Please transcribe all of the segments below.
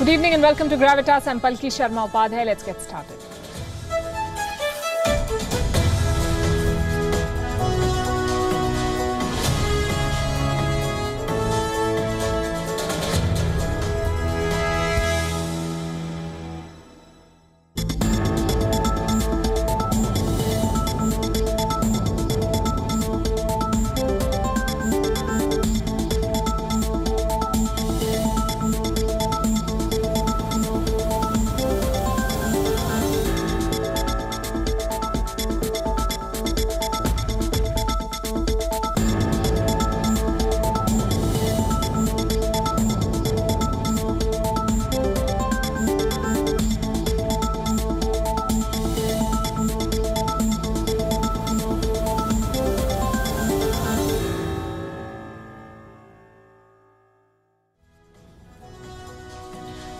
Good evening and welcome to Gravitas. I'm Palki Sharma Upadhyay. Let's get started.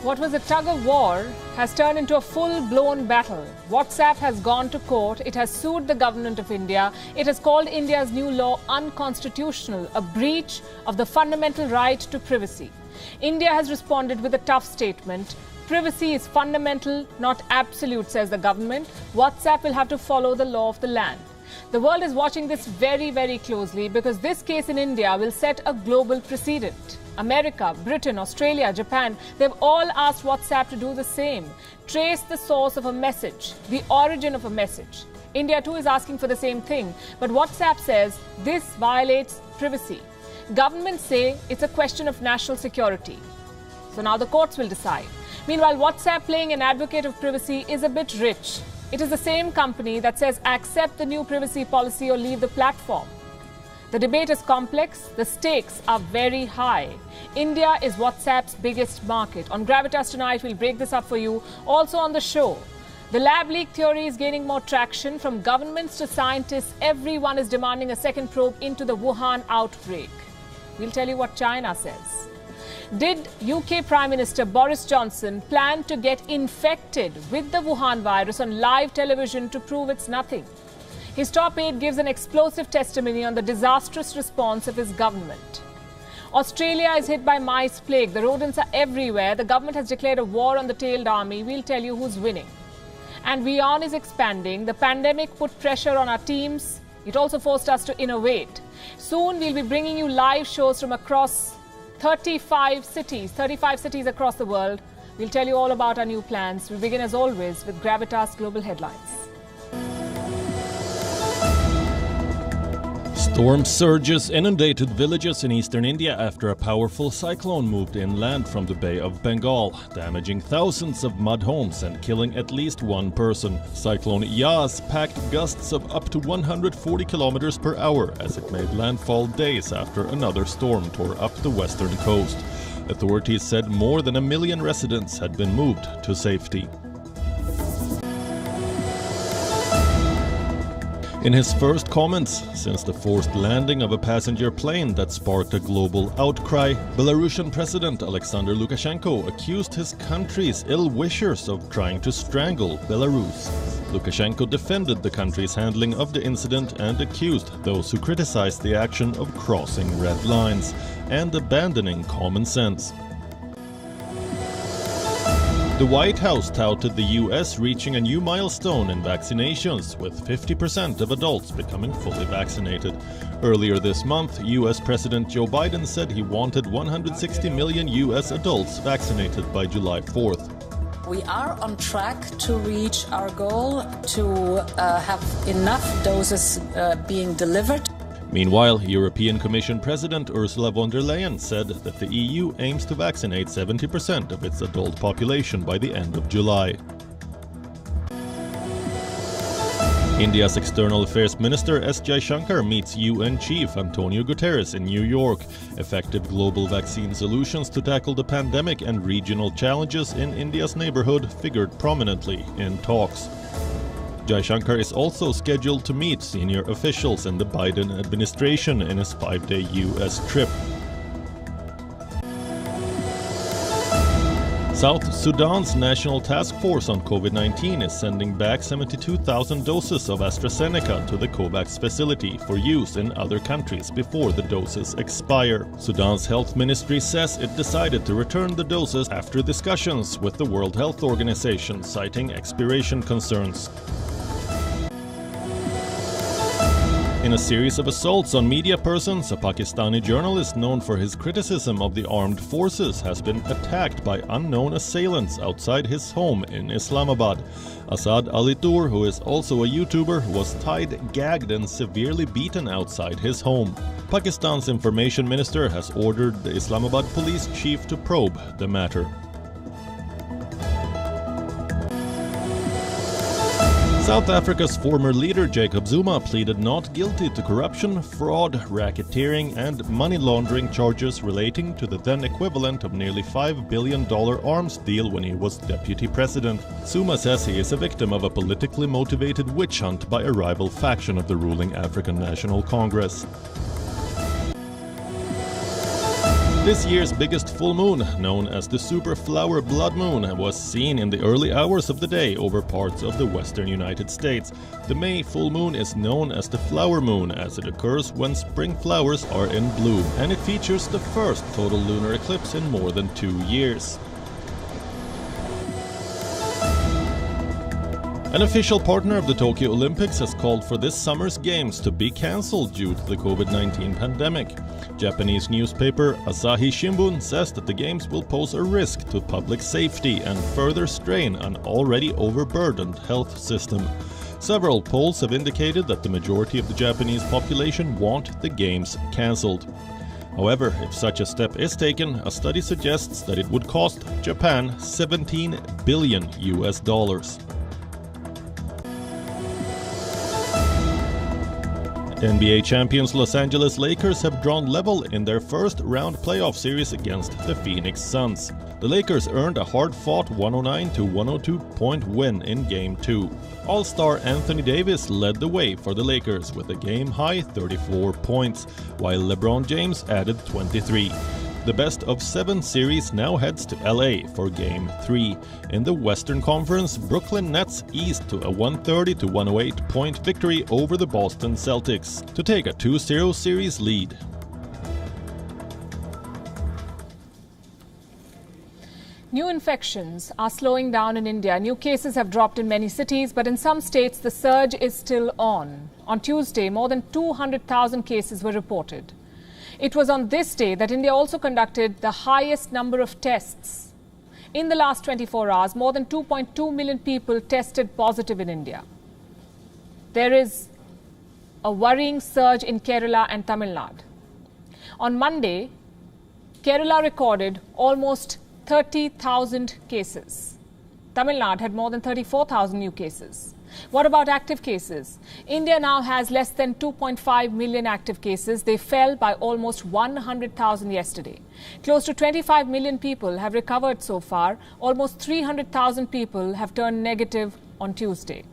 What was a tug-of-war has turned into a full-blown battle. WhatsApp has gone to court. It has sued the government of India. It has called India's new law unconstitutional, a breach of the fundamental right to privacy. India has responded with a tough statement. Privacy is fundamental, not absolute, says the government. WhatsApp will have to follow the law of the land. The world is watching this very, very closely because this case in India will set a global precedent. America, Britain, Australia, Japan, they've all asked WhatsApp to do the same. Trace the source of a message, the origin of a message. India too is asking for the same thing, but WhatsApp says this violates privacy. Governments say it's a question of national security. So now the courts will decide. Meanwhile, WhatsApp, playing an advocate of privacy, is a bit rich. It is the same company that says accept the new privacy policy or leave the platform. The debate is complex. The stakes are very high. India is WhatsApp's biggest market. On Gravitas tonight, we'll break this up for you. Also on the show, the lab leak theory is gaining more traction. From governments to scientists, everyone is demanding a second probe into the Wuhan outbreak. We'll tell you what China says. Did UK Prime Minister Boris Johnson plan to get infected with the Wuhan virus on live television to prove it's nothing? His top aide gives an explosive testimony on the disastrous response of his government. Australia is hit by mice plague. The rodents are everywhere. The government has declared a war on the tailed army. We'll tell you who's winning. And WION is expanding. The pandemic put pressure on our teams. It also forced us to innovate. Soon we'll be bringing you live shows from across 35 cities across the world. We'll tell you all about our new plans. We begin as always with Gravitas Global Headlines. Storm surges inundated villages in eastern India after a powerful cyclone moved inland from the Bay of Bengal, damaging thousands of mud homes and killing at least one person. Cyclone Yas packed gusts of up to 140 kilometers per hour as it made landfall days after another storm tore up the western coast. Authorities said more than 1 million residents had been moved to safety. In his first comments since the forced landing of a passenger plane that sparked a global outcry, Belarusian President Alexander Lukashenko accused his country's ill-wishers of trying to strangle Belarus. Lukashenko defended the country's handling of the incident and accused those who criticized the action of crossing red lines and abandoning common sense. The White House touted the U.S. reaching a new milestone in vaccinations, with 50% of adults becoming fully vaccinated. Earlier this month, U.S. President Joe Biden said he wanted 160 million U.S. adults vaccinated by July 4th. We are on track to reach our goal to have enough doses being delivered. Meanwhile, European Commission President Ursula von der Leyen said that the EU aims to vaccinate 70% of its adult population by the end of July. India's External Affairs Minister S. Jaishankar meets UN Chief Antonio Guterres in New York. Effective global vaccine solutions to tackle the pandemic and regional challenges in India's neighborhood figured prominently in talks. Jaishankar is also scheduled to meet senior officials in the Biden administration in his 5-day U.S. trip. South Sudan's National Task Force on COVID-19 is sending back 72,000 doses of AstraZeneca to the COVAX facility for use in other countries before the doses expire. Sudan's health ministry says it decided to return the doses after discussions with the World Health Organization, citing expiration concerns. In a series of assaults on media persons, a Pakistani journalist known for his criticism of the armed forces has been attacked by unknown assailants outside his home in Islamabad. Asad Alitur, who is also a YouTuber, was tied, gagged and severely beaten outside his home. Pakistan's information minister has ordered the Islamabad police chief to probe the matter. South Africa's former leader Jacob Zuma pleaded not guilty to corruption, fraud, racketeering and money laundering charges relating to the then equivalent of nearly $5 billion arms deal when he was deputy president. Zuma says he is a victim of a politically motivated witch hunt by a rival faction of the ruling African National Congress. This year's biggest full moon, known as the Super Flower Blood Moon, was seen in the early hours of the day over parts of the western United States. The May full moon is known as the Flower Moon as it occurs when spring flowers are in bloom, and it features the first total lunar eclipse in more than 2 years. An official partner of the Tokyo Olympics has called for this summer's games to be cancelled due to the COVID-19 pandemic. Japanese newspaper Asahi Shimbun says that the games will pose a risk to public safety and further strain an already overburdened health system. Several polls have indicated that the majority of the Japanese population want the games cancelled. However, if such a step is taken, a study suggests that it would cost Japan $17 billion. NBA champions Los Angeles Lakers have drawn level in their first-round playoff series against the Phoenix Suns. The Lakers earned a hard-fought 109-102-point win in Game 2. All-star Anthony Davis led the way for the Lakers with a game-high 34 points, while LeBron James added 23. The best-of-7 series now heads to LA for Game 3. In the Western Conference, Brooklyn Nets eased to a 130-108-point victory over the Boston Celtics to take a 2-0 series lead. New infections are slowing down in India. New cases have dropped in many cities, but in some states the surge is still on. On Tuesday, more than 200,000 cases were reported. It was on this day that India also conducted the highest number of tests. In the last 24 hours, more than 2.2 million people tested positive in India. There is a worrying surge in Kerala and Tamil Nadu. On Monday, Kerala recorded almost 30,000 cases. Tamil Nadu had more than 34,000 new cases. What about active cases? India now has less than 2.5 million active cases. They fell by almost 100,000 yesterday. Close to 25 million people have recovered so far. Almost 300,000 people have turned negative on Tuesday.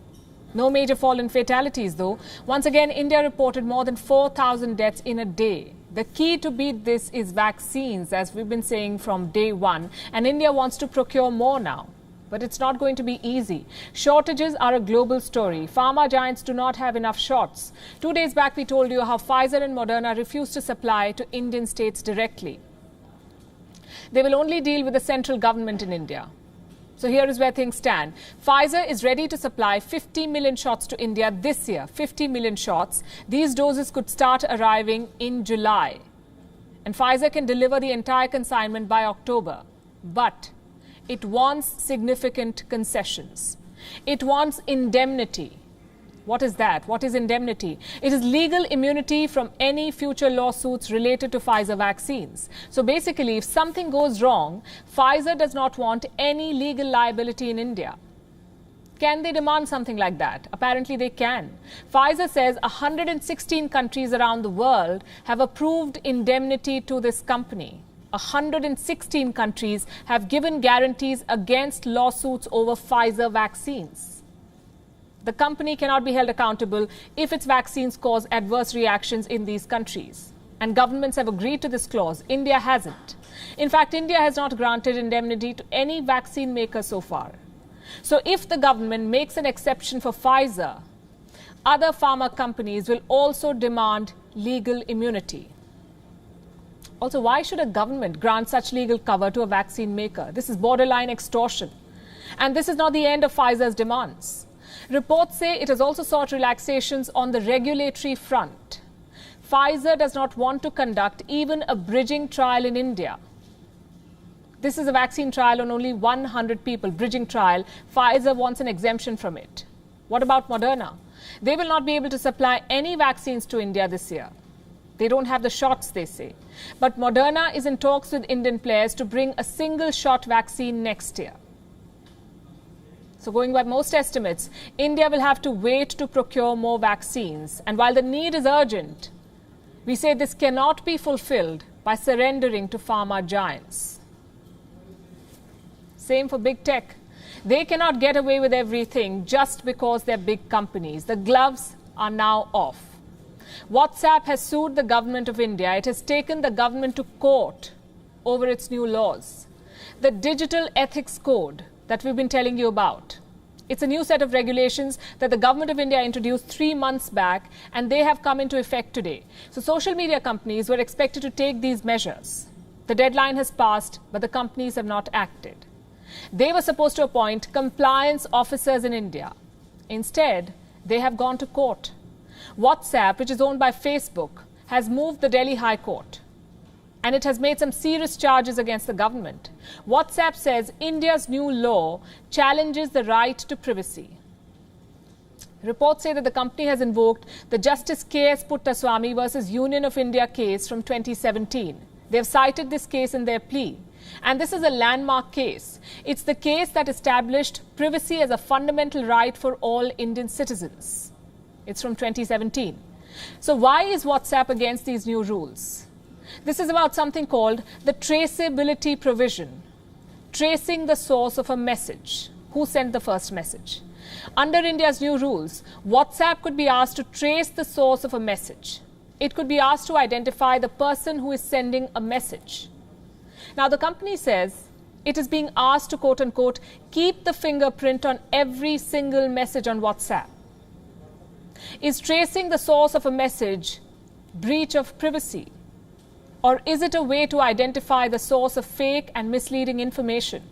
No major fall in fatalities though. Once again, India reported more than 4,000 deaths in a day. The key to beat this is vaccines, as we've been saying from day one, and India wants to procure more now. But it's not going to be easy. Shortages are a global story. Pharma giants do not have enough shots. 2 days back, we told you how Pfizer and Moderna refused to supply to Indian states directly. They will only deal with the central government in India. So here is where things stand. Pfizer is ready to supply 50 million shots to India this year. 50 million shots. These doses could start arriving in July. And Pfizer can deliver the entire consignment by October. But it wants significant concessions. It wants indemnity. What is that? What is indemnity? It is legal immunity from any future lawsuits related to Pfizer vaccines. So basically, if something goes wrong, Pfizer does not want any legal liability in India. Can they demand something like that? Apparently they can. Pfizer says 116 countries around the world have approved indemnity to this company. 116 countries have given guarantees against lawsuits over Pfizer vaccines. The company cannot be held accountable if its vaccines cause adverse reactions in these countries. And governments have agreed to this clause. India hasn't. In fact, India has not granted indemnity to any vaccine maker so far. So if the government makes an exception for Pfizer, other pharma companies will also demand legal immunity. Also, why should a government grant such legal cover to a vaccine maker? This is borderline extortion. And this is not the end of Pfizer's demands. Reports say it has also sought relaxations on the regulatory front. Pfizer does not want to conduct even a bridging trial in India. This is a vaccine trial on only 100 people, bridging trial. Pfizer wants an exemption from it. What about Moderna? They will not be able to supply any vaccines to India this year. They don't have the shots, they say. But Moderna is in talks with Indian players to bring a single-shot vaccine next year. So going by most estimates, India will have to wait to procure more vaccines. And while the need is urgent, we say this cannot be fulfilled by surrendering to pharma giants. Same for big tech. They cannot get away with everything just because they're big companies. The gloves are now off. WhatsApp has sued the government of India. It has taken the government to court over its new laws. The Digital Ethics Code that we've been telling you about. It's a new set of regulations that the government of India introduced 3 months back, and they have come into effect today. So social media companies were expected to take these measures. The deadline has passed, but the companies have not acted. They were supposed to appoint compliance officers in India. Instead, they have gone to court. WhatsApp, which is owned by Facebook, has moved the Delhi High Court. And it has made some serious charges against the government. WhatsApp says India's new law challenges the right to privacy. Reports say that the company has invoked the Justice K.S. Puttaswamy versus Union of India case from 2017. They have cited this case in their plea. And this is a landmark case. It's the case that established privacy as a fundamental right for all Indian citizens. It's from 2017. So why is WhatsApp against these new rules? This is about something called the traceability provision. Tracing the source of a message. Who sent the first message? Under India's new rules, WhatsApp could be asked to trace the source of a message. It could be asked to identify the person who is sending a message. Now, the company says it is being asked to, quote unquote, keep the fingerprint on every single message on WhatsApp. Is tracing the source of a message breach of privacy? Or is it a way to identify the source of fake and misleading information?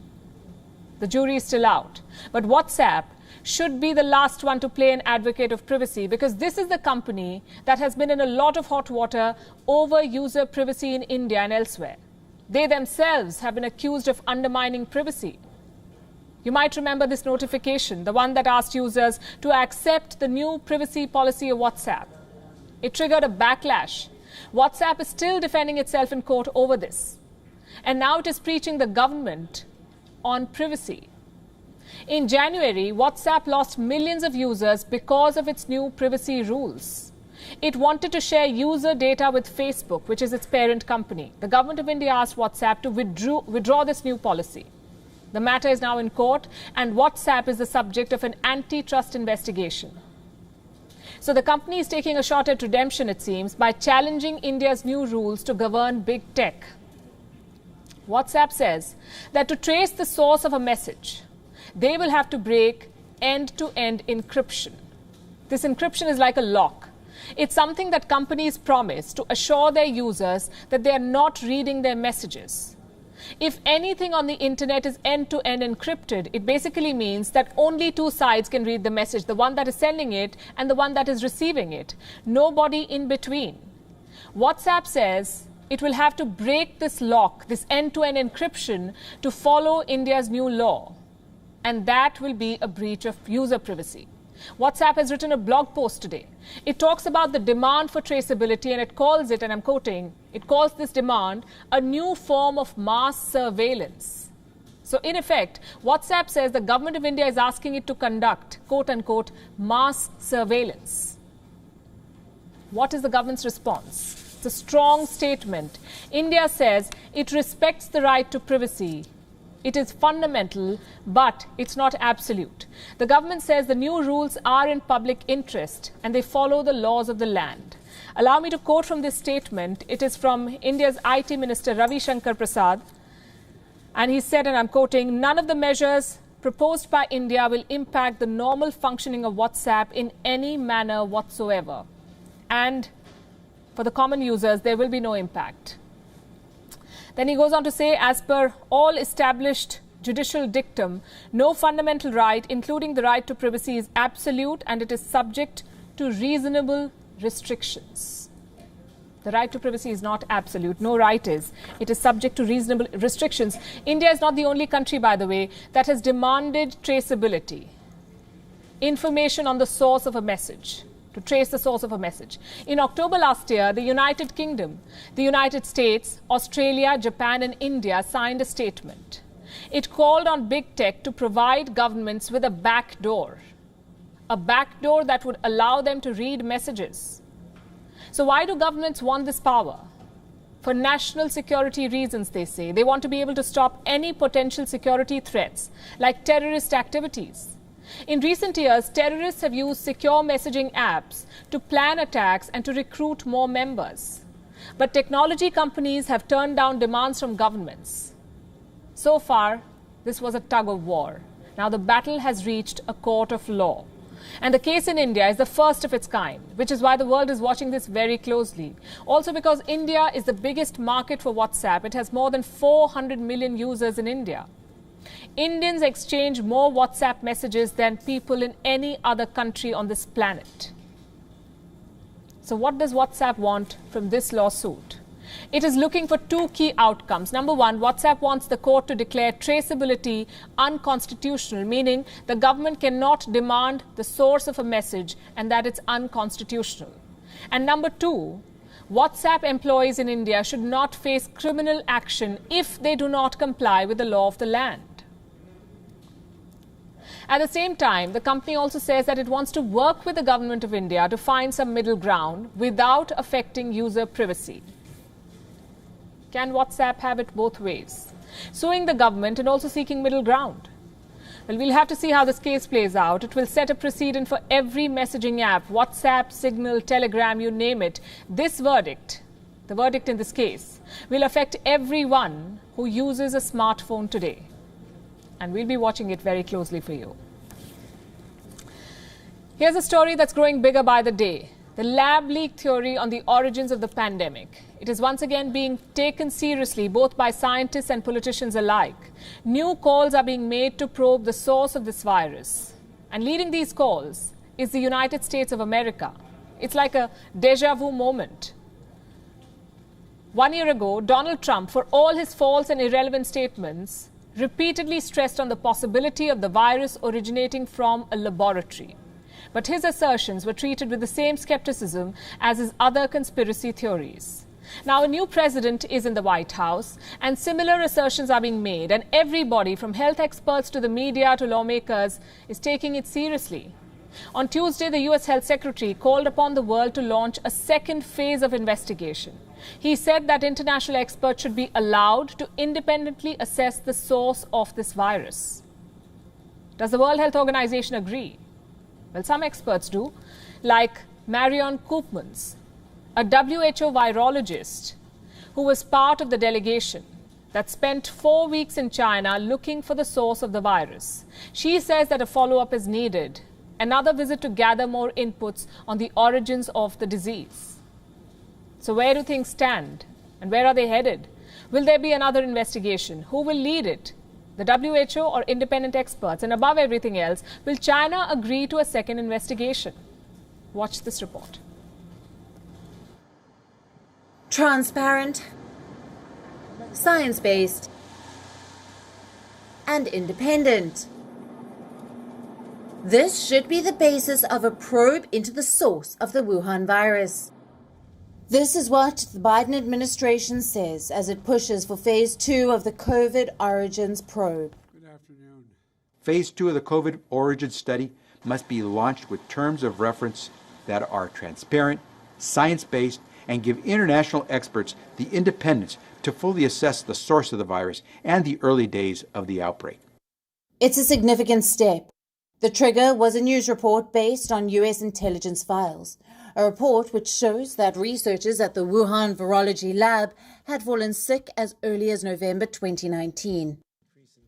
The jury is still out. But WhatsApp should be the last one to play an advocate of privacy, because this is the company that has been in a lot of hot water over user privacy in India and elsewhere. They themselves have been accused of undermining privacy. You might remember this notification, the one that asked users to accept the new privacy policy of WhatsApp. It triggered a backlash. WhatsApp is still defending itself in court over this. And now it is preaching the government on privacy. In January, WhatsApp lost millions of users because of its new privacy rules. It wanted to share user data with Facebook, which is its parent company. The government of India asked WhatsApp to withdraw this new policy. The matter is now in court, and WhatsApp is the subject of an antitrust investigation. So the company is taking a shot at redemption, it seems, by challenging India's new rules to govern big tech. WhatsApp says that to trace the source of a message, they will have to break end-to-end encryption. This encryption is like a lock. It's something that companies promise to assure their users that they are not reading their messages. If anything on the internet is end-to-end encrypted, it basically means that only two sides can read the message, the one that is sending it and the one that is receiving it. Nobody in between. WhatsApp says it will have to break this lock, this end-to-end encryption, to follow India's new law. And that will be a breach of user privacy. WhatsApp has written a blog post today. It talks about the demand for traceability, and it calls it, and I'm quoting, it calls this demand a new form of mass surveillance. So in effect, WhatsApp says the government of India is asking it to conduct, quote unquote, mass surveillance. What is the government's response? It's a strong statement. India says it respects the right to privacy. It is fundamental, but it's not absolute. The government says the new rules are in public interest and they follow the laws of the land. Allow me to quote from this statement. It is from India's IT Minister Ravi Shankar Prasad. And he said, and I'm quoting, "None of the measures proposed by India will impact the normal functioning of WhatsApp in any manner whatsoever. And for the common users, there will be no impact." Then he goes on to say, as per all established judicial dictum, no fundamental right, including the right to privacy, is absolute and it is subject to reasonable restrictions. The right to privacy is not absolute. No right is. It is subject to reasonable restrictions. India is not the only country, by the way, that has demanded traceability. Information on the source of a message. To trace the source of a message. In October last year, the United Kingdom, the United States, Australia, Japan and India signed a statement. It called on big tech to provide governments with a backdoor that would allow them to read messages. So why do governments want this power? For national security reasons, they say. They want to be able to stop any potential security threats, like terrorist activities. In recent years, terrorists have used secure messaging apps to plan attacks and to recruit more members. But technology companies have turned down demands from governments. So far, this was a tug of war. Now the battle has reached a court of law. And the case in India is the first of its kind, which is why the world is watching this very closely. Also because India is the biggest market for WhatsApp. It has more than 400 million users in India. Indians exchange more WhatsApp messages than people in any other country on this planet. So what does WhatsApp want from this lawsuit? It is looking for two key outcomes. Number one, WhatsApp wants the court to declare traceability unconstitutional, meaning the government cannot demand the source of a message and that it's unconstitutional. And number two, WhatsApp employees in India should not face criminal action if they do not comply with the law of the land. At the same time, the company also says that it wants to work with the government of India to find some middle ground without affecting user privacy. Can WhatsApp have it both ways? Suing the government and also seeking middle ground? Well, we'll have to see how this case plays out. It will set a precedent for every messaging app, WhatsApp, Signal, Telegram, you name it. This verdict, the verdict in this case, will affect everyone who uses a smartphone today. And we'll be watching it very closely for you. Here's a story that's growing bigger by the day. The lab leak theory on the origins of the pandemic. It is once again being taken seriously both by scientists and politicians alike. New calls are being made to probe the source of this virus. And leading these calls is the United States of America. It's like a deja vu moment. 1 year ago, Donald Trump, for all his false and irrelevant statements, repeatedly stressed on the possibility of the virus originating from a laboratory. But his assertions were treated with the same skepticism as his other conspiracy theories. Now, a new president is in the White House, and similar assertions are being made, and everybody from health experts to the media to lawmakers is taking it seriously. On Tuesday, the US Health Secretary called upon the world to launch a second phase of investigation. He said that international experts should be allowed to independently assess the source of this virus. Does the World Health Organization agree? Well, some experts do, like Marion Koopmans, a WHO virologist who was part of the delegation that spent 4 weeks in China looking for the source of the virus. She says that a follow-up is needed, another visit to gather more inputs on the origins of the disease. So where do things stand and where are they headed? Will there be another investigation? Who will lead it? The WHO or independent experts? And above everything else, will China agree to a second investigation? Watch this report. Transparent, science-based, and independent. This should be the basis of a probe into the source of the Wuhan virus. This is what the Biden administration says as it pushes for Phase 2 of the COVID Origins probe. Good afternoon. Phase 2 of the COVID Origins study must be launched with terms of reference that are transparent, science-based, and give international experts the independence to fully assess the source of the virus and the early days of the outbreak. It's a significant step. The trigger was a news report based on US intelligence files. A report which shows that researchers at the Wuhan Virology Lab had fallen sick as early as November 2019.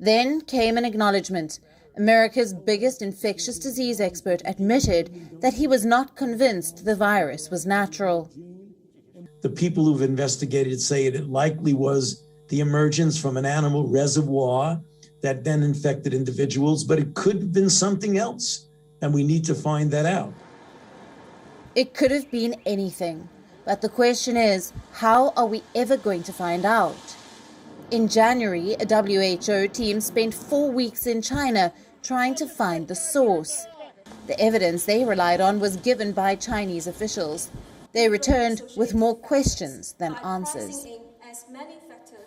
Then came an acknowledgement. America's biggest infectious disease expert admitted that he was not convinced the virus was natural. The people who've investigated say it likely was the emergence from an animal reservoir that then infected individuals, but it could have been something else, and we need to find that out. It could have been anything, but the question is, how are we ever going to find out? In January, a WHO team spent 4 weeks in China trying to find the source. The evidence they relied on was given by Chinese officials. They returned with more questions than answers.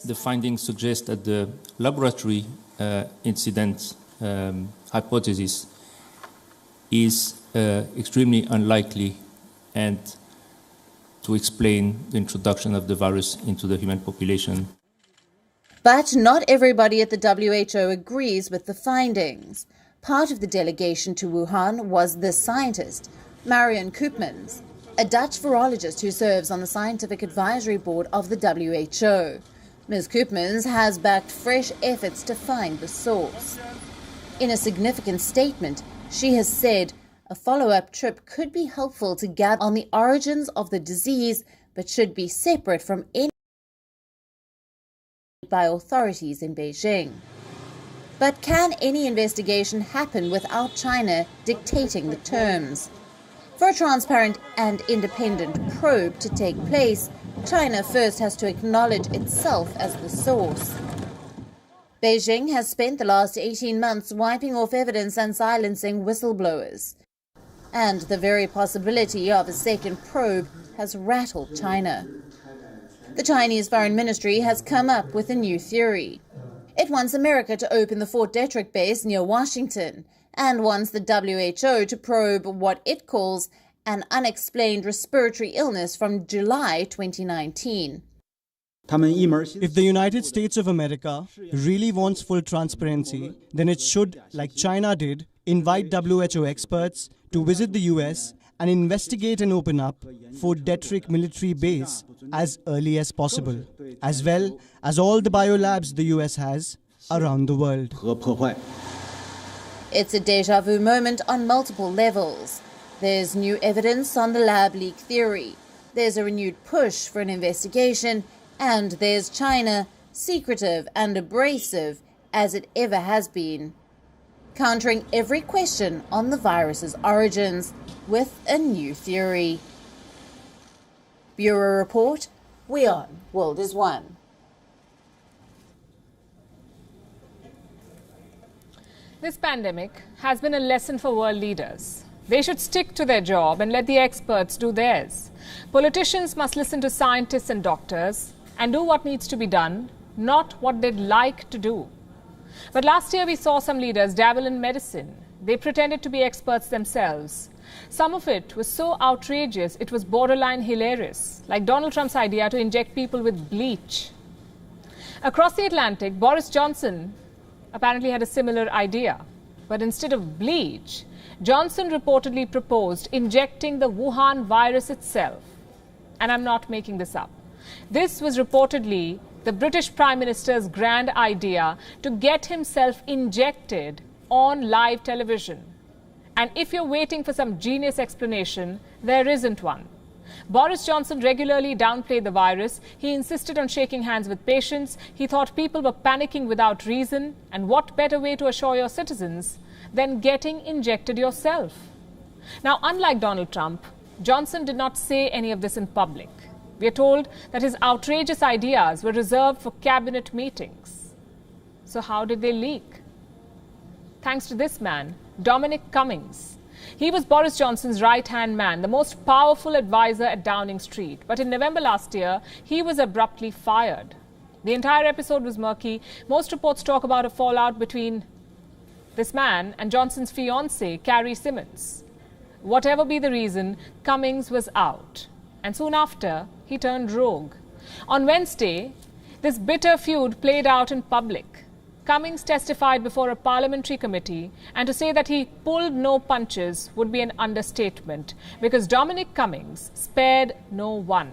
The findings suggest that the laboratory incident hypothesis is extremely unlikely and to explain the introduction of the virus into the human population. But not everybody at the WHO agrees with the findings. Part of the delegation to Wuhan was this scientist, Marion Koopmans, a Dutch virologist who serves on the scientific advisory board of the WHO. Ms. Koopmans has backed fresh efforts to find the source. In a significant statement, she has said a follow-up trip could be helpful to gather on the origins of the disease, but should be separate from any by authorities in Beijing. But can any investigation happen without China dictating the terms? For a transparent and independent probe to take place, China first has to acknowledge itself as the source. Beijing has spent the last 18 months wiping off evidence and silencing whistleblowers. And the very possibility of a second probe has rattled China. The Chinese Foreign Ministry has come up with a new theory. It wants America to open the Fort Detrick base near Washington and wants the WHO to probe what it calls an unexplained respiratory illness from July 2019. If the United States of America really wants full transparency, then it should, like China did, invite WHO experts to visit the US and investigate and open up Fort Detrick military base as early as possible, as well as all the biolabs the US has around the world. It's a déjà vu moment on multiple levels. There's new evidence on the lab leak theory. There's a renewed push for an investigation. And there's China, secretive and abrasive as it ever has been, countering every question on the virus's origins with a new theory. Bureau Report, WION World is One. This pandemic has been a lesson for world leaders. They should stick to their job and let the experts do theirs. Politicians must listen to scientists and doctors and do what needs to be done, not what they'd like to do. But last year we saw some leaders dabble in medicine. They pretended to be experts themselves. Some of it was so outrageous it was borderline hilarious, like Donald Trump's idea to inject people with bleach. Across the Atlantic, Boris Johnson apparently had a similar idea. But instead of bleach, Johnson reportedly proposed injecting the Wuhan virus itself. And I'm not making this up. This was reportedly the British Prime Minister's grand idea to get himself injected on live television. And if you're waiting for some genius explanation, there isn't one. Boris Johnson regularly downplayed the virus. He insisted on shaking hands with patients. He thought people were panicking without reason. And what better way to assure your citizens than getting injected yourself? Now, unlike Donald Trump, Johnson did not say any of this in public. We are told that his outrageous ideas were reserved for cabinet meetings. So how did they leak? Thanks to this man, Dominic Cummings. He was Boris Johnson's right-hand man, the most powerful advisor at Downing Street. But in November last year, he was abruptly fired. The entire episode was murky. Most reports talk about a fallout between this man and Johnson's fiancée, Carrie Symonds. Whatever be the reason, Cummings was out. And soon after, he turned rogue. On Wednesday, this bitter feud played out in public. Cummings testified before a parliamentary committee, and to say that he pulled no punches would be an understatement, because Dominic Cummings spared no one.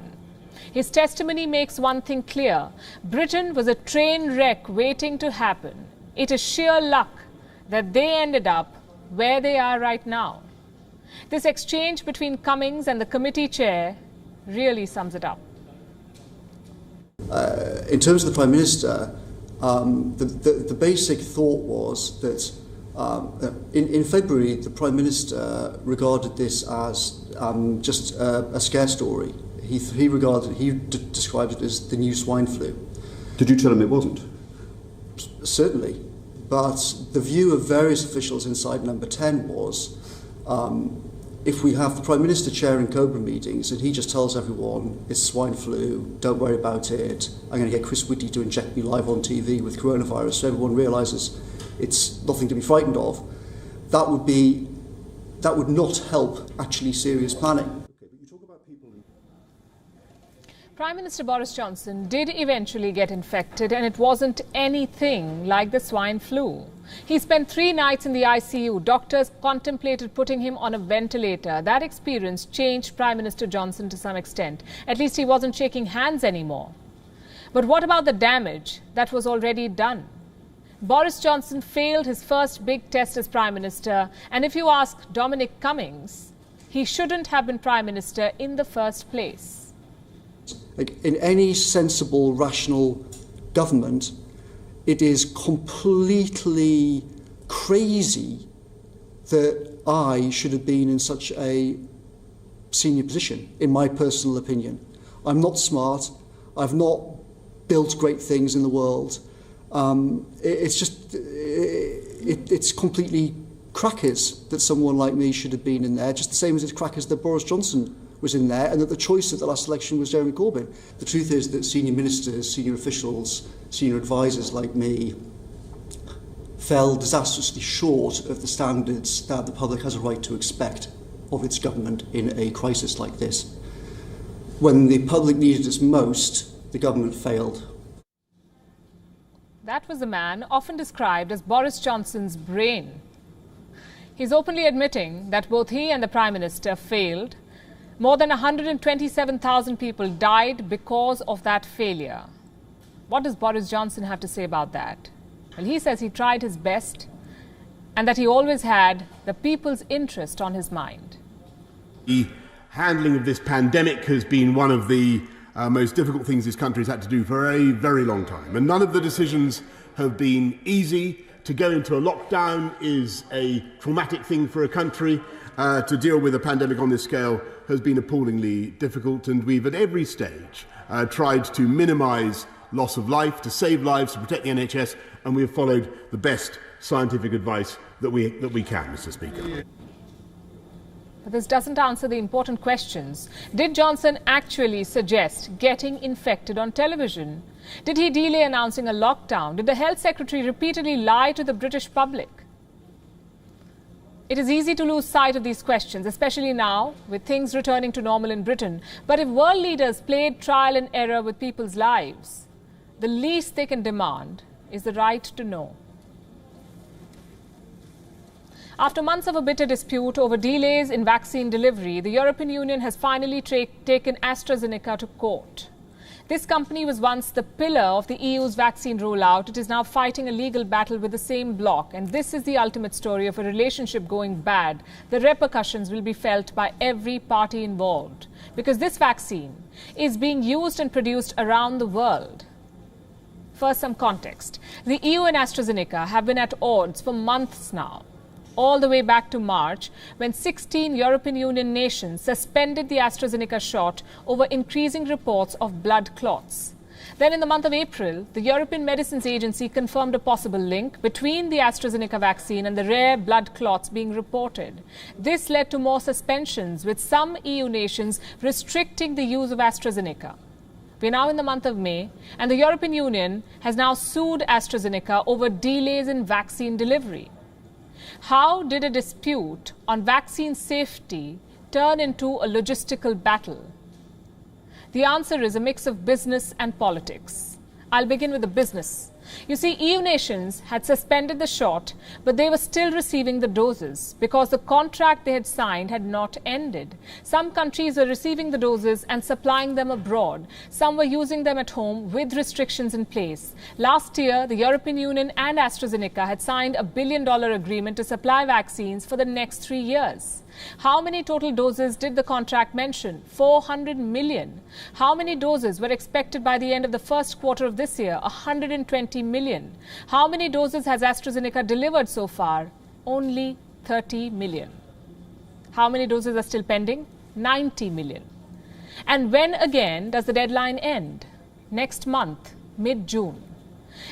His testimony makes one thing clear: Britain was a train wreck waiting to happen. It is sheer luck that they ended up where they are right now. This exchange between Cummings and the committee chair really sums it up. In terms of the Prime Minister, the basic thought was that in February the Prime Minister regarded this as just a scare story. He described it as the new swine flu. Did you tell him it wasn't? Certainly, but the view of various officials inside Number 10 was, if we have the Prime Minister chairing COBRA meetings and he just tells everyone it's swine flu, don't worry about it, I'm going to get Chris Whitty to inject me live on TV with coronavirus so everyone realises it's nothing to be frightened of, that would not help actually serious planning. Prime Minister Boris Johnson did eventually get infected, and it wasn't anything like the swine flu. He spent 3 nights in the ICU. Doctors contemplated putting him on a ventilator. That experience changed Prime Minister Johnson to some extent. At least he wasn't shaking hands anymore. But what about the damage that was already done? Boris Johnson failed his first big test as Prime Minister, and if you ask Dominic Cummings, he shouldn't have been Prime Minister in the first place. In any sensible, rational government, it is completely crazy that I should have been in such a senior position, in my personal opinion. I'm not smart. I've not built great things in the world. It's completely crackers that someone like me should have been in there, just the same as it's crackers that Boris Johnson was in there, and that the choice at the last election was Jeremy Corbyn. The truth is that senior ministers, senior officials, senior advisors like me fell disastrously short of the standards that the public has a right to expect of its government in a crisis like this. When the public needed us most, the government failed. That was a man often described as Boris Johnson's brain. He's openly admitting that both he and the Prime Minister failed. More than 127,000 people died because of that failure. What does Boris Johnson have to say about that? Well, he says he tried his best and that he always had the people's interest on his mind. The handling of this pandemic has been one of the most difficult things this country has had to do for a very long time. And none of the decisions have been easy. To go into a lockdown is a traumatic thing for a country. To deal with a pandemic on this scale has been appallingly difficult, and we've at every stage tried to minimise loss of life, to save lives, to protect the NHS, and we have followed the best scientific advice that we can, Mr. Speaker. But this doesn't answer the important questions. Did Johnson actually suggest getting infected on television? Did he delay announcing a lockdown? Did the Health Secretary repeatedly lie to the British public? It is easy to lose sight of these questions, especially now with things returning to normal in Britain. But if world leaders played trial and error with people's lives, the least they can demand is the right to know. After months of a bitter dispute over delays in vaccine delivery, the European Union has finally taken AstraZeneca to court. This company was once the pillar of the EU's vaccine rollout. It is now fighting a legal battle with the same bloc. And this is the ultimate story of a relationship going bad. The repercussions will be felt by every party involved, because this vaccine is being used and produced around the world. First, some context. The EU and AstraZeneca have been at odds for months now, all the way back to March, when 16 European Union nations suspended the AstraZeneca shot over increasing reports of blood clots. Then in the month of April, the European Medicines Agency confirmed a possible link between the AstraZeneca vaccine and the rare blood clots being reported. This led to more suspensions, with some EU nations restricting the use of AstraZeneca. We're now in the month of May, and the European Union has now sued AstraZeneca over delays in vaccine delivery. How did a dispute on vaccine safety turn into a logistical battle? The answer is a mix of business and politics. I'll begin with the business. You see, EU nations had suspended the shot, but they were still receiving the doses because the contract they had signed had not ended. Some countries were receiving the doses and supplying them abroad. Some were using them at home with restrictions in place. Last year, the European Union and AstraZeneca had signed a $1 billion agreement to supply vaccines for the next 3 years. How many total doses did the contract mention? 400 million. How many doses were expected by the end of the first quarter of this year? 120 million. How many doses has AstraZeneca delivered so far? Only 30 million. How many doses are still pending? 90 million. And when again does the deadline end? Next month, mid-June.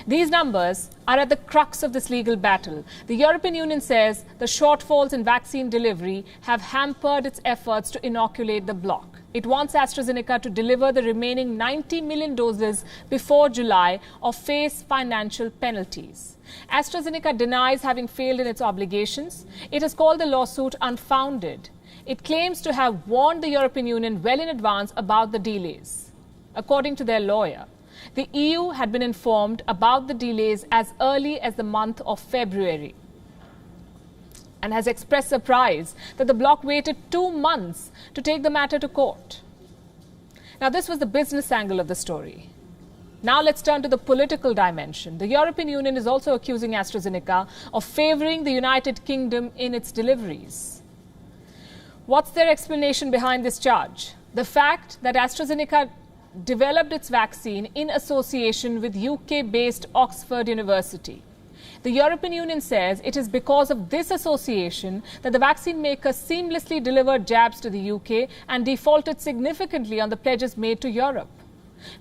These numbers are at the crux of this legal battle. The European Union says the shortfalls in vaccine delivery have hampered its efforts to inoculate the bloc. It wants AstraZeneca to deliver the remaining 90 million doses before July or face financial penalties. AstraZeneca denies having failed in its obligations. It has called the lawsuit unfounded. It claims to have warned the European Union well in advance about the delays. According to their lawyer, the EU had been informed about the delays as early as the month of February and has expressed surprise that the bloc waited 2 months to take the matter to court. Now, this was the business angle of the story. Now let's turn to the political dimension. The European Union is also accusing AstraZeneca of favouring the United Kingdom in its deliveries. What's their explanation behind this charge? The fact that AstraZeneca developed its vaccine in association with UK-based Oxford University. The European Union says it is because of this association that the vaccine maker seamlessly delivered jabs to the UK and defaulted significantly on the pledges made to Europe.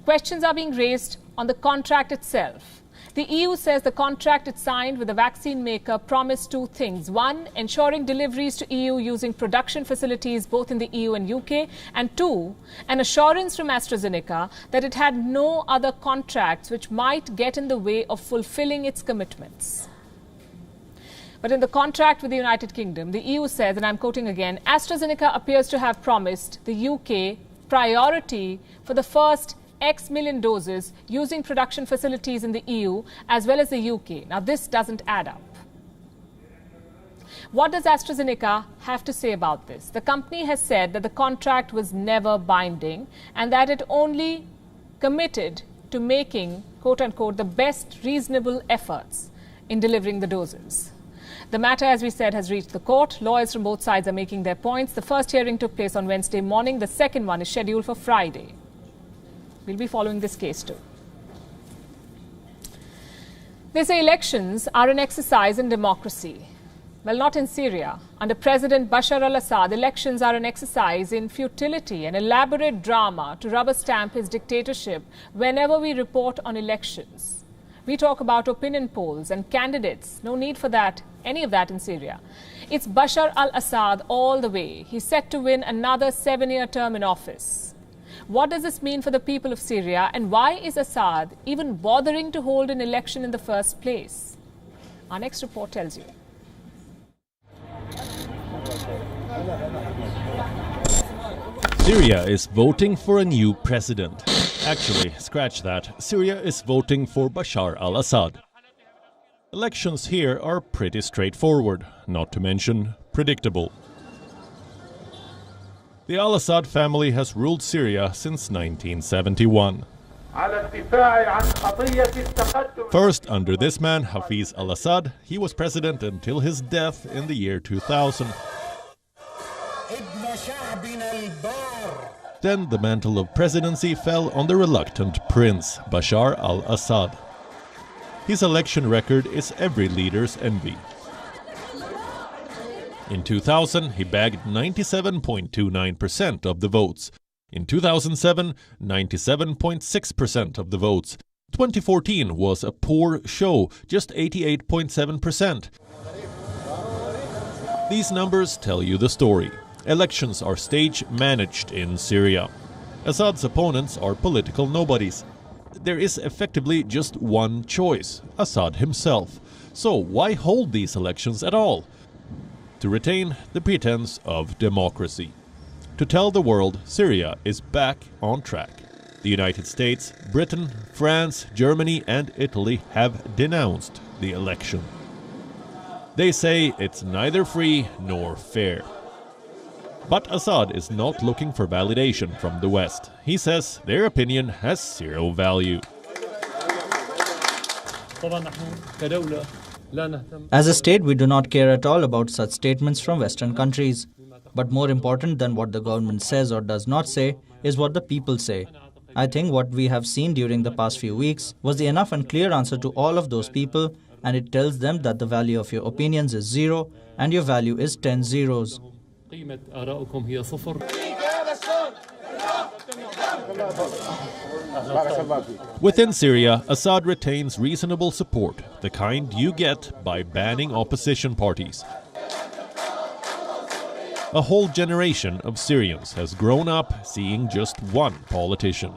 Questions are being raised on the contract itself. The EU says the contract it signed with the vaccine maker promised 2 things. 1, ensuring deliveries to EU using production facilities both in the EU and UK. And 2, an assurance from AstraZeneca that it had no other contracts which might get in the way of fulfilling its commitments. But in the contract with the United Kingdom, the EU says, and I'm quoting again, AstraZeneca appears to have promised the UK priority for the first X million doses using production facilities in the EU as well as the UK. Now, this doesn't add up. What does AstraZeneca have to say about this? The company has said that the contract was never binding and that it only committed to making, quote unquote, the best reasonable efforts in delivering the doses. The matter, as we said, has reached the court. Lawyers from both sides are making their points. The first hearing took place on Wednesday morning. The second one is scheduled for Friday. We'll be following this case too. They say elections are an exercise in democracy. Well, not in Syria. Under President Bashar al-Assad, elections are an exercise in futility, an elaborate drama to rubber stamp his dictatorship whenever we report on elections. We talk about opinion polls and candidates. No need for that, any of that in Syria. It's Bashar al-Assad all the way. He's set to win another 7-year term in office. What does this mean for the people of Syria, and why is Assad even bothering to hold an election in the first place? Our next report tells you. Syria is voting for a new president. Actually, scratch that. Syria is voting for Bashar al-Assad. Elections here are pretty straightforward, not to mention predictable. The al-Assad family has ruled Syria since 1971. First, under this man, Hafiz al-Assad, he was president until his death in the year 2000. Then the mantle of presidency fell on the reluctant prince, Bashar al-Assad. His election record is every leader's envy. In 2000, he bagged 97.29% of the votes. In 2007, 97.6% of the votes. 2014 was a poor show, just 88.7%. These numbers tell you the story. Elections are stage-managed in Syria. Assad's opponents are political nobodies. There is effectively just one choice, Assad himself. So why hold these elections at all? To retain the pretense of democracy. To tell the world Syria is back on track. The United States, Britain, France, Germany and Italy have denounced the election. They say it's neither free nor fair. But Assad is not looking for validation from the West. He says their opinion has zero value. As a state, we do not care at all about such statements from Western countries. But more important than what the government says or does not say is what the people say. I think what we have seen during the past few weeks was the enough and clear answer to all of those people, and it tells them that the value of your opinions is 0 and your value is 10 zeros. Within Syria, Assad retains reasonable support, the kind you get by banning opposition parties. A whole generation of Syrians has grown up seeing just one politician.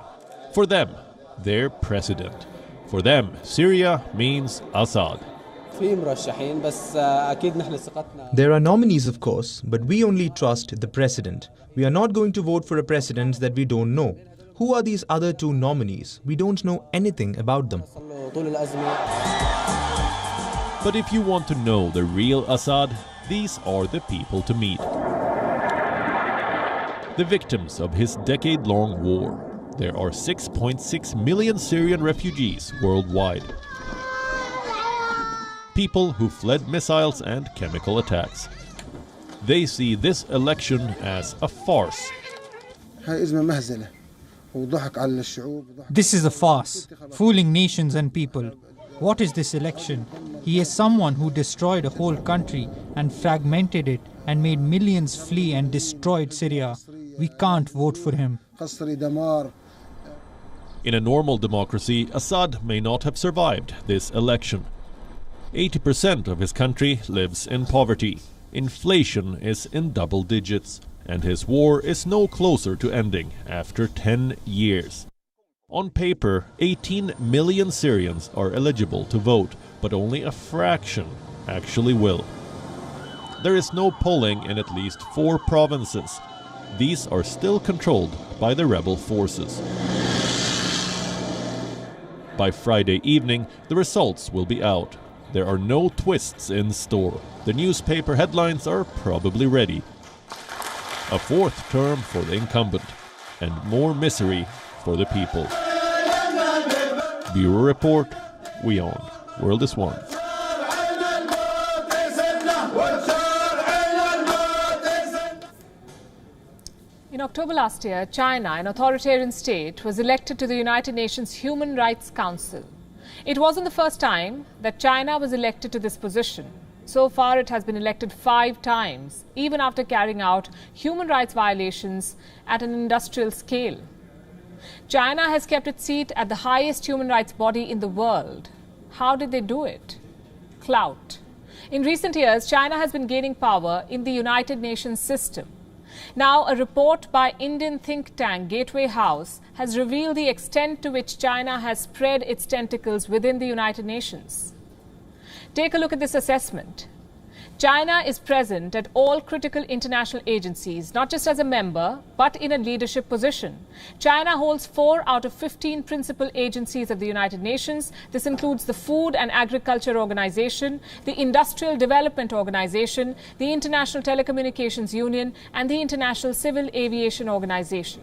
For them, their president. For them, Syria means Assad. There are nominees, of course, but we only trust the president. We are not going to vote for a president that we don't know. Who are these other two nominees? We don't know anything about them. But if you want to know the real Assad, these are the people to meet. The victims of his decade-long war. There are 6.6 million Syrian refugees worldwide. People who fled missiles and chemical attacks. They see this election as a farce. This is a farce, fooling nations and people. What is this election? He is someone who destroyed a whole country and fragmented it and made millions flee and destroyed Syria. We can't vote for him. In a normal democracy, Assad may not have survived this election. 80% of his country lives in poverty. Inflation is in double digits, and his war is no closer to ending after 10 years. On paper, 18 million Syrians are eligible to vote, but only a fraction actually will. There is no polling in at least 4 provinces. These are still controlled by the rebel forces. By Friday evening, the results will be out. There are no twists in store. The newspaper headlines are probably ready. A 4th term for the incumbent, and more misery for the people. Bureau Report, WION. World is One. In October last year, China, an authoritarian state, was elected to the United Nations Human Rights Council. It wasn't the first time that China was elected to this position. So far, it has been elected 5 times, even after carrying out human rights violations at an industrial scale. China has kept its seat at the highest human rights body in the world. How did they do it? Clout. In recent years, China has been gaining power in the United Nations system. Now, a report by Indian think tank Gateway House has revealed the extent to which China has spread its tentacles within the United Nations. Take a look at this assessment. China is present at all critical international agencies, not just as a member, but in a leadership position. China holds 4 out of 15 principal agencies of the United Nations. This includes the Food and Agriculture Organization, the Industrial Development Organization, the International Telecommunications Union, and the International Civil Aviation Organization.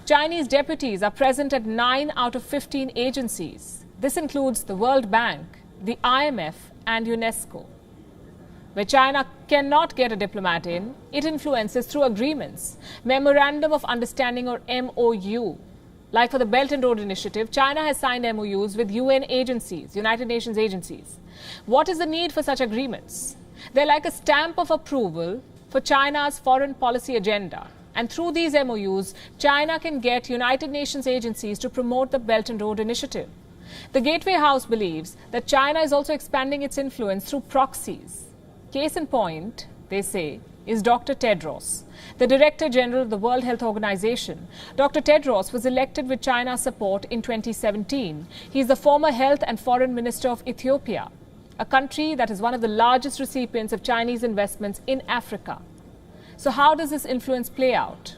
Chinese deputies are present at 9 out of 15 agencies. This includes the World Bank, the IMF, and UNESCO. Where China cannot get a diplomat in, it influences through agreements, Memorandum of Understanding or MOU. Like for the Belt and Road Initiative, China has signed MOUs with UN agencies, United Nations agencies. What is the need for such agreements? They're like a stamp of approval for China's foreign policy agenda. And through these MOUs, China can get United Nations agencies to promote the Belt and Road Initiative. The Gateway House believes that China is also expanding its influence through proxies. Case in point, they say, is Dr. Tedros, the Director General of the World Health Organization. Dr. Tedros was elected with China's support in 2017. He is the former Health and Foreign Minister of Ethiopia, a country that is one of the largest recipients of Chinese investments in Africa. So how does this influence play out?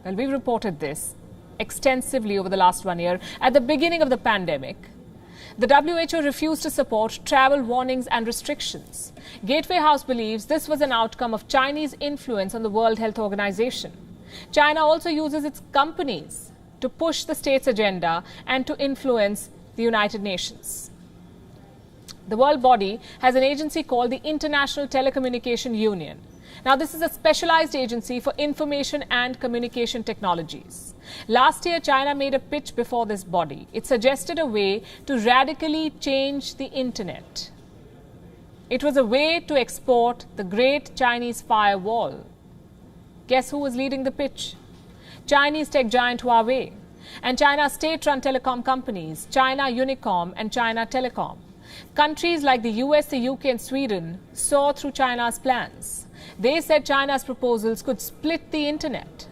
Well, we've reported this. extensively over the last 1 year. At the beginning of the pandemic, the WHO refused to support travel warnings and restrictions. Gateway House believes this was an outcome of Chinese influence on the World Health Organization. China also uses its companies to push the state's agenda and to influence the United Nations. The world body has an agency called the International Telecommunication Union. Now, this is a specialized agency for information and communication technologies. Last year, China made a pitch before this body. It suggested a way to radically change the internet. It was a way to export the great Chinese firewall. Guess who was leading the pitch? Chinese tech giant Huawei and China's state-run telecom companies, China Unicom and China Telecom. Countries like the US, the UK and Sweden saw through China's plans. They said China's proposals could split the internet.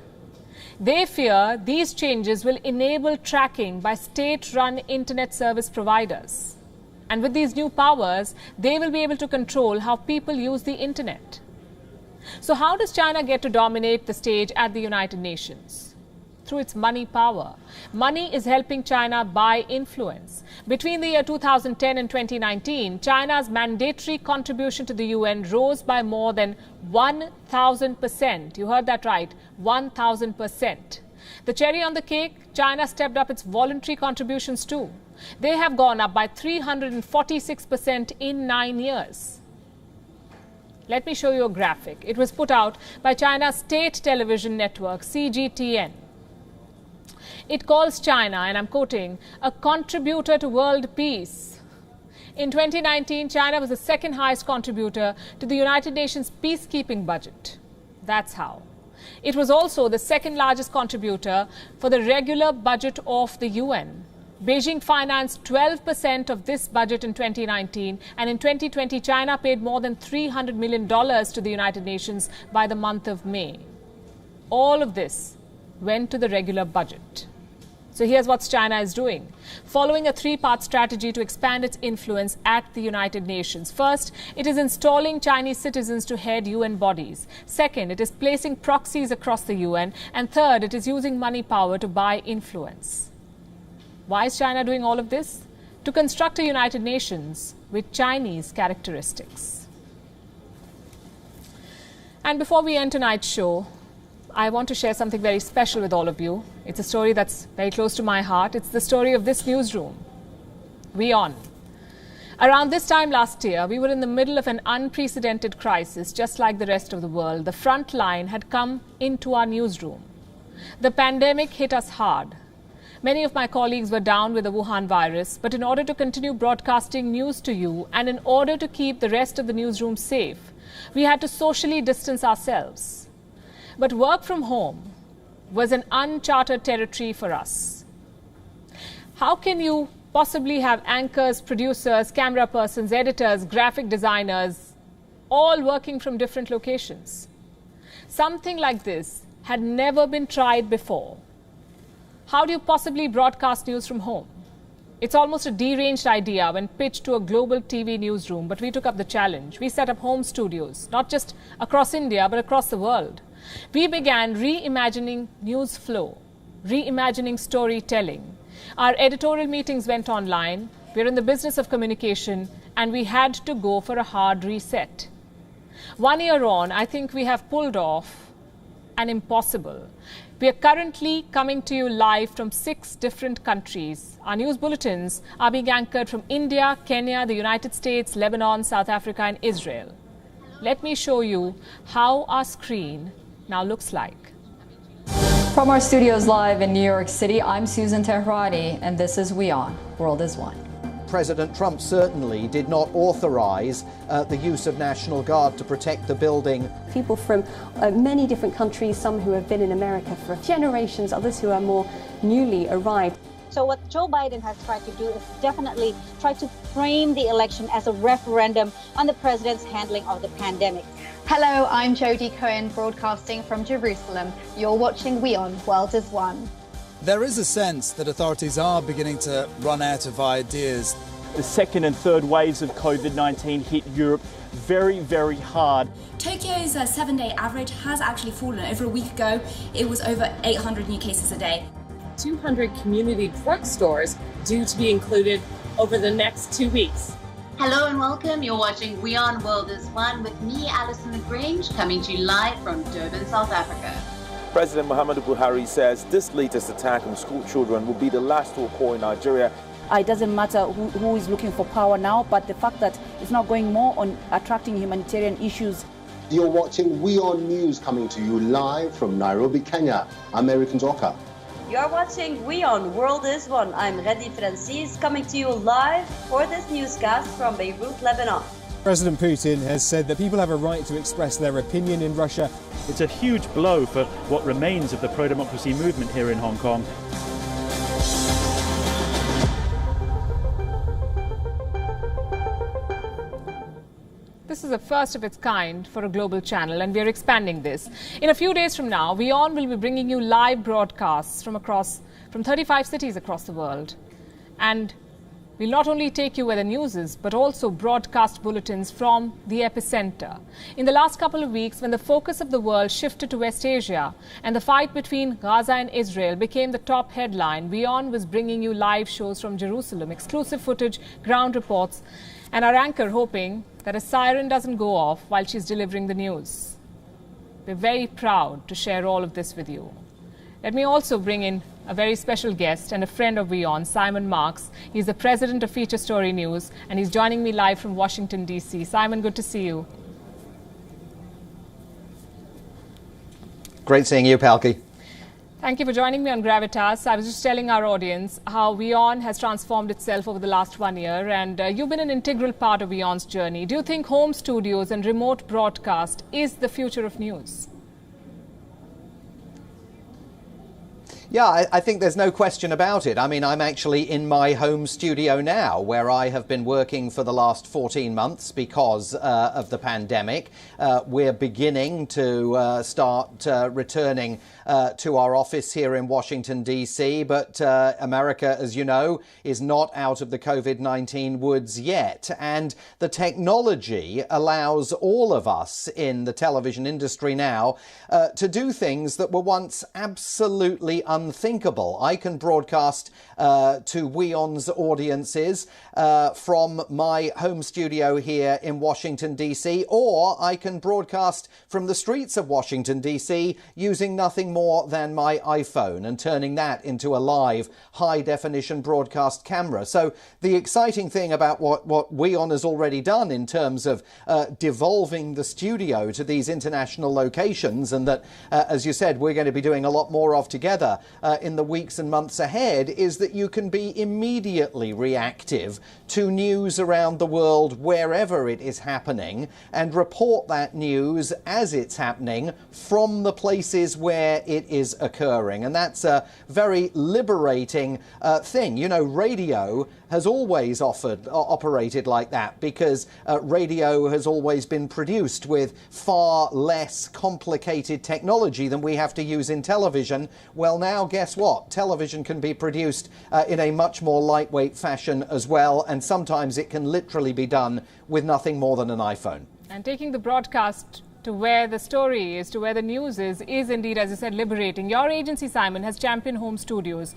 They fear these changes will enable tracking by state-run internet service providers. And with these new powers, they will be able to control how people use the internet. So how does China get to dominate the stage at the United Nations? Through its money power. Money is helping China buy influence. Between the year 2010 and 2019, China's mandatory contribution to the UN rose by more than 1,000%. You heard that right, 1,000%. The cherry on the cake, China stepped up its voluntary contributions too. They have gone up by 346% in 9 years. Let me show you a graphic. It was put out by China's state television network, CGTN. It calls China, and I'm quoting, a contributor to world peace. In 2019, China was the second highest contributor to the United Nations peacekeeping budget. That's how. It was also the second largest contributor for the regular budget of the UN. Beijing financed 12% of this budget in 2019, and in 2020, China paid more than $300 million to the United Nations by the month of May. All of this went to the regular budget. So here's what China is doing. Following a three-part strategy to expand its influence at the United Nations. First, it is installing Chinese citizens to head UN bodies. Second, it is placing proxies across the UN. And third, it is using money power to buy influence. Why is China doing all of this? To construct a United Nations with Chinese characteristics. And before we end tonight's show, I want to share something very special with all of you. It's a story that's very close to my heart. It's the story of this newsroom, WION. Around this time last year, we were in the middle of an unprecedented crisis, just like the rest of the world. The front line had come into our newsroom. The pandemic hit us hard. Many of my colleagues were down with the Wuhan virus, but in order to continue broadcasting news to you and in order to keep the rest of the newsroom safe, we had to socially distance ourselves. But work from home was an uncharted territory for us. How can you possibly have anchors, producers, camera persons, editors, graphic designers, all working from different locations? Something like this had never been tried before. How do you possibly broadcast news from home? It's almost a deranged idea when pitched to a global TV newsroom, but we took up the challenge. We set up home studios, not just across India, but across the world. We began reimagining news flow, reimagining storytelling. Our editorial meetings went online. We're in the business of communication, and we had to go for a hard reset. 1 year on, I think we have pulled off an impossible. We are currently coming to you live from 6 different countries. Our news bulletins are being anchored from India, Kenya, the United States, Lebanon, South Africa, and Israel. Let me show you how our screen now looks like. From our studios live in New York City, I'm Susan Tehrani, and this is WION, World is One. President Trump certainly did not authorize the use of National Guard to protect the building. People from many different countries, some who have been in America for generations, others who are more newly arrived. So what Joe Biden has tried to do is definitely try to frame the election as a referendum on the president's handling of the pandemic. Hello, I'm Jodie Cohen, broadcasting from Jerusalem. You're watching WION, World is One. There is a sense that authorities are beginning to run out of ideas. The second and third waves of COVID-19 hit Europe very, very hard. Tokyo's 7-day average has actually fallen. Over a week ago, it was over 800 new cases a day. 200 community drugstores due to be included over the next 2 weeks. Hello and welcome. You're watching WION World is One with me, Alison Lagrange, coming to you live from Durban, South Africa. President Muhammadu Buhari says this latest attack on school children will be the last to occur in Nigeria. It doesn't matter who is looking for power now, but the fact that it's not going more on attracting humanitarian issues. You're watching WION News coming to you live from Nairobi, Kenya. I'm Eric Nzoka. You're watching WION World is One. I'm Reddy Francis, coming to you live for this newscast from Beirut, Lebanon. President Putin has said that people have a right to express their opinion in Russia. It's a huge blow for what remains of the pro-democracy movement here in Hong Kong. This is a first of its kind for a global channel, and we are expanding this. In a few days from now, WION will be bringing you live broadcasts from 35 cities across the world. And we'll not only take you where the news is, but also broadcast bulletins from the epicenter. In the last couple of weeks, when the focus of the world shifted to West Asia and the fight between Gaza and Israel became the top headline, WION was bringing you live shows from Jerusalem, exclusive footage, ground reports, and our anchor hoping that a siren doesn't go off while she's delivering the news. We're very proud to share all of this with you. Let me also bring in a very special guest and a friend of WION, Simon Marks. He's the president of Feature Story News, and he's joining me live from Washington, D.C. Simon, good to see you. Great seeing you, Palki. Thank you for joining me on Gravitas. I was just telling our audience how WION has transformed itself over the last 1 year, and you've been an integral part of WION's journey. Do you think home studios and remote broadcast is the future of news? Yeah, I think there's no question about it. I mean, I'm actually in my home studio now, where I have been working for the last 14 months because of the pandemic. We're beginning to start returning to our office here in Washington, D.C., but America, as you know, is not out of the COVID-19 woods yet. And the technology allows all of us in the television industry now to do things that were once absolutely unthinkable. I can broadcast to WION's audiences from my home studio here in Washington, D.C., or I can broadcast from the streets of Washington, D.C. using nothing more than my iPhone and turning that into a live high-definition broadcast camera. So the exciting thing about what WION has already done in terms of devolving the studio to these international locations, and that, as you said, we're going to be doing a lot more of together in the weeks and months ahead, is that you can be immediately reactive to news around the world wherever it is happening and report that news as it's happening from the places where it is occurring. And that's a very liberating thing. You know, radio has always operated like that because radio has always been produced with far less complicated technology than we have to use in television. Well, now guess what? Television can be produced in a much more lightweight fashion as well, and sometimes it can literally be done with nothing more than an iPhone. And taking the broadcast to where the story is, to where the news is indeed, as you said, liberating. Your agency, Simon, has championed home studios.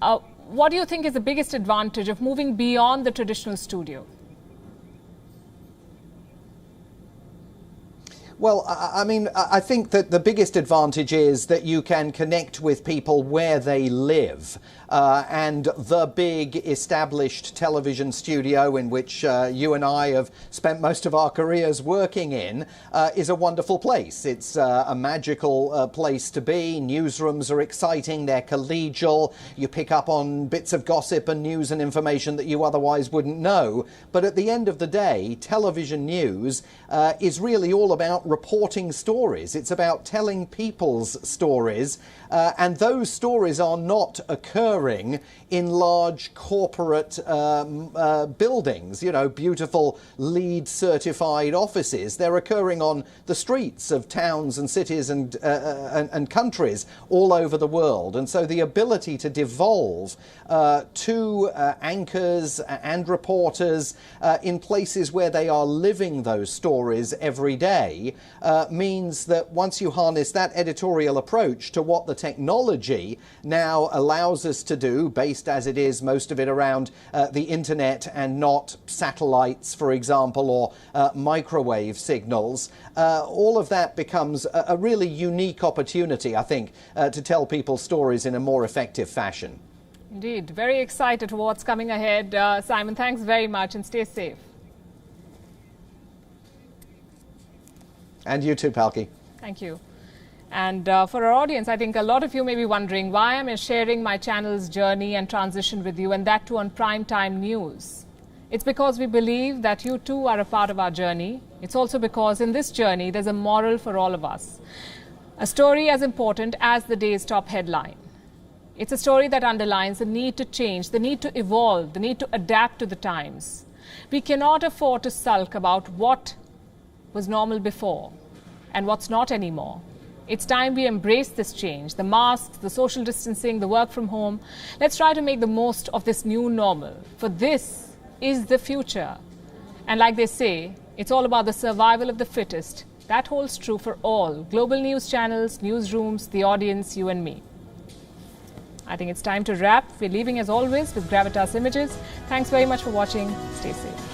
What do you think is the biggest advantage of moving beyond the traditional studio? Well, I mean, I think that the biggest advantage is that you can connect with people where they live. And the big established television studio in which you and I have spent most of our careers working in is a wonderful place. It's a magical place to be. Newsrooms are exciting, they're collegial. You pick up on bits of gossip and news and information that you otherwise wouldn't know. But at the end of the day, television news is really all about reporting stories. It's about telling people's stories, and those stories are not occurring in large corporate buildings, you know, beautiful LEED certified offices. They're occurring on the streets of towns and cities and countries all over the world. And so the ability to devolve to anchors and reporters in places where they are living those stories every day means that once you harness that editorial approach to what the technology now allows us to do, based as it is, most of it around the internet and not satellites, for example, or microwave signals, all of that becomes a really unique opportunity, I think, to tell people stories in a more effective fashion. Indeed. Very excited for what's coming ahead. Simon, thanks very much and stay safe. And you too, Palki. Thank you. And for our audience, I think a lot of you may be wondering why I'm sharing my channel's journey and transition with you, and that too on primetime news. It's because we believe that you too are a part of our journey. It's also because in this journey, there's a moral for all of us. A story as important as the day's top headline. It's a story that underlines the need to change, the need to evolve, the need to adapt to the times. We cannot afford to sulk about what was normal before and what's not anymore. It's time we embrace this change, the masks, the social distancing, the work from home. Let's try to make the most of this new normal, for this is the future. And like they say, it's all about the survival of the fittest. That holds true for all global news channels, newsrooms, the audience, you and me. I think it's time to wrap. We're leaving as always with Gravitas Images. Thanks very much for watching. Stay safe.